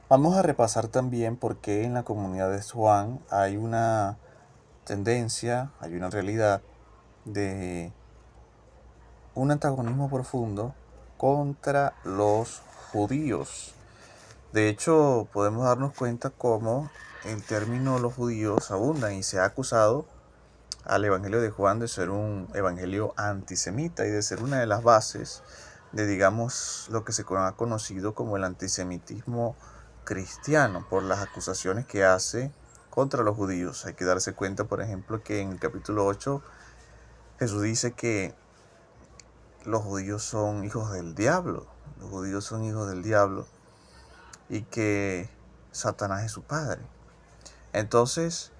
Vamos a repasar también por qué en la comunidad de Juan hay una tendencia, hay una realidad de un antagonismo profundo contra los judíos. De hecho, podemos darnos cuenta cómo el término los judíos abundan y se ha acusado al Evangelio de Juan de ser un evangelio antisemita y de ser una de las bases de, digamos, lo que se ha conocido como el antisemitismo cristiano por las acusaciones que hace contra los judíos. Hay que darse cuenta, por ejemplo, que en el capítulo 8 Jesús dice que los judíos son hijos del diablo, los judíos son hijos del diablo y que Satanás es su padre. Entonces,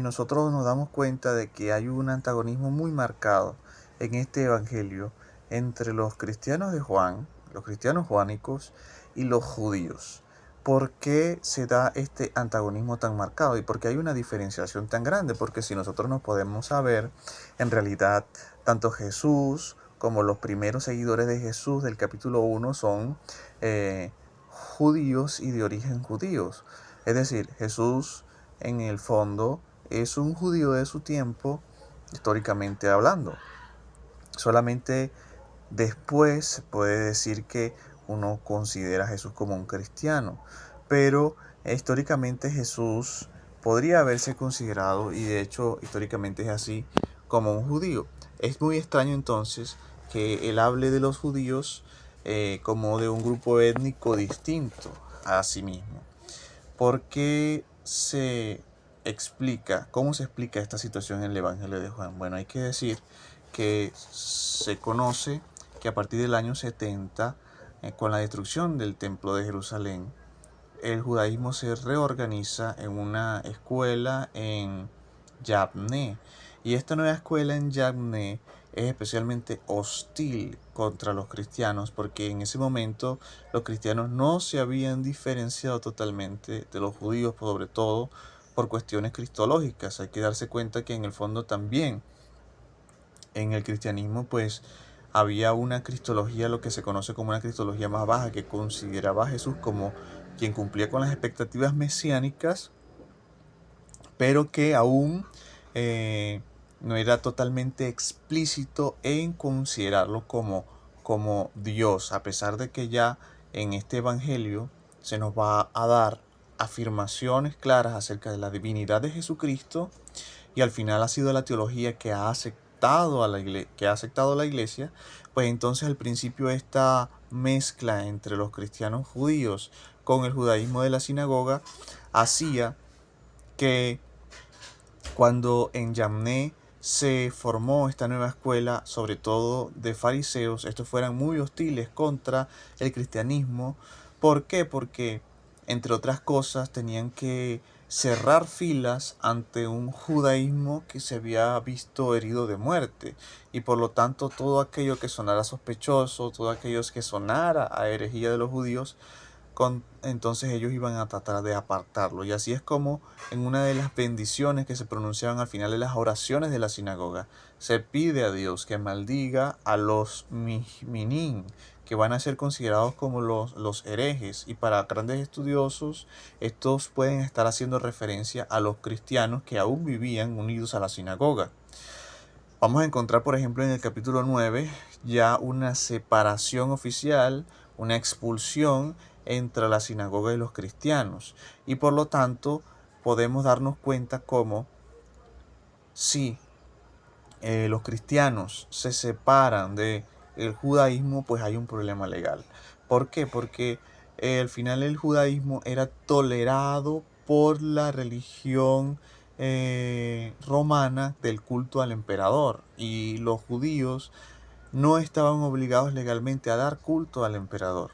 nosotros nos damos cuenta de que hay un antagonismo muy marcado en este evangelio entre los cristianos de Juan, los cristianos juánicos y los judíos. ¿Por qué se da este antagonismo tan marcado y por qué hay una diferenciación tan grande? Porque si nosotros nos podemos saber, en realidad, tanto Jesús como los primeros seguidores de Jesús del capítulo 1 son judíos y de origen judíos. Es decir, Jesús en el fondo es un judío de su tiempo, históricamente hablando. Solamente después se puede decir que uno considera a Jesús como un cristiano, pero históricamente Jesús podría haberse considerado, y de hecho históricamente es así, como un judío. Es muy extraño entonces que él hable de los judíos como de un grupo étnico distinto a sí mismo. ¿Por qué cómo se explica esta situación en el Evangelio de Juan? Bueno, hay que decir que se conoce que a partir del año 70, con la destrucción del Templo de Jerusalén, el judaísmo se reorganiza en una escuela en Yavne. Y esta nueva escuela en Yavne es especialmente hostil contra los cristianos porque en ese momento los cristianos no se habían diferenciado totalmente de los judíos, sobre todo por cuestiones cristológicas. Hay que darse cuenta que en el fondo también en el cristianismo pues había una cristología, lo que se conoce como una cristología más baja, que consideraba a Jesús como quien cumplía con las expectativas mesiánicas, pero que aún no era totalmente explícito en considerarlo como Dios, a pesar de que ya en este Evangelio se nos va a dar afirmaciones claras acerca de la divinidad de Jesucristo, y al final ha sido la teología que ha aceptado a la iglesia, pues entonces al principio esta mezcla entre los cristianos judíos con el judaísmo de la sinagoga hacía que cuando en Yamné se formó esta nueva escuela, sobre todo de fariseos, estos fueran muy hostiles contra el cristianismo. ¿Por qué? Porque, entre otras cosas, tenían que cerrar filas ante un judaísmo que se había visto herido de muerte, y por lo tanto todo aquello que sonara sospechoso, todo aquello que sonara a herejía de los judíos, entonces ellos iban a tratar de apartarlo. Y así es como en una de las bendiciones que se pronunciaban al final de las oraciones de la sinagoga, se pide a Dios que maldiga a los minin, que van a ser considerados como los herejes. Y para grandes estudiosos, estos pueden estar haciendo referencia a los cristianos que aún vivían unidos a la sinagoga. Vamos a encontrar, por ejemplo, en el capítulo 9 ya una separación oficial, una expulsión entre la sinagoga y los cristianos. Y por lo tanto, podemos darnos cuenta cómo si los cristianos se separan del judaísmo, pues hay un problema legal. ¿Por qué? Porque al final el judaísmo era tolerado por la religión romana del culto al emperador, y los judíos no estaban obligados legalmente a dar culto al emperador.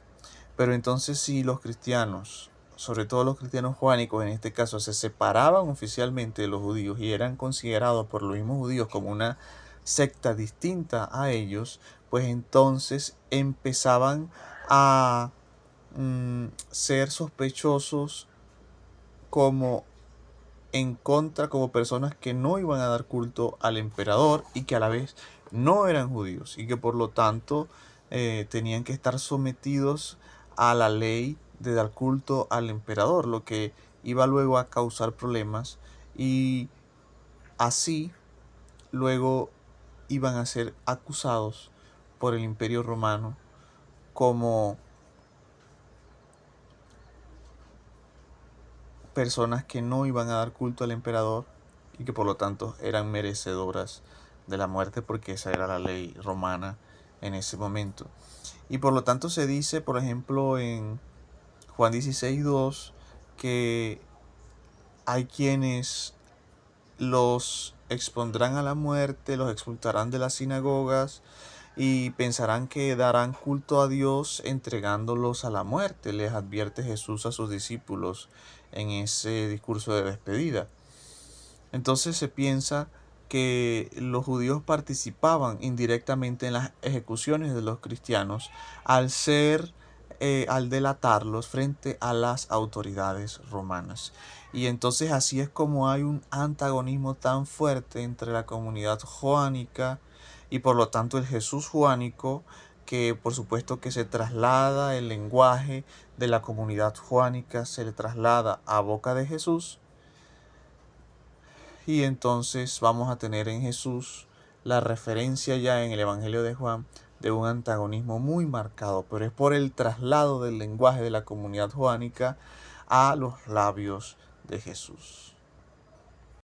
Pero entonces si los cristianos, sobre todo los cristianos juánicos en este caso, se separaban oficialmente de los judíos y eran considerados por los mismos judíos como una secta distinta a ellos, pues entonces empezaban a ser sospechosos como en contra, como personas que no iban a dar culto al emperador y que a la vez no eran judíos y que por lo tanto tenían que estar sometidos a la ley de dar culto al emperador, lo que iba luego a causar problemas y así luego iban a ser acusados por el Imperio Romano como personas que no iban a dar culto al emperador y que por lo tanto eran merecedoras de la muerte, porque esa era la ley romana en ese momento. Y por lo tanto se dice, por ejemplo, en Juan 16:2, que hay quienes los expondrán a la muerte, los expulsarán de las sinagogas y pensarán que darán culto a Dios entregándolos a la muerte, les advierte Jesús a sus discípulos en ese discurso de despedida. Entonces se piensa que los judíos participaban indirectamente en las ejecuciones de los cristianos al delatarlos frente a las autoridades romanas. Y entonces así es como hay un antagonismo tan fuerte entre la comunidad joánica y por lo tanto el Jesús joánico, que por supuesto que se traslada el lenguaje de la comunidad joánica, se le traslada a boca de Jesús. Y entonces vamos a tener en Jesús la referencia ya en el Evangelio de Juan de un antagonismo muy marcado, pero es por el traslado del lenguaje de la comunidad joánica a los labios de Jesús.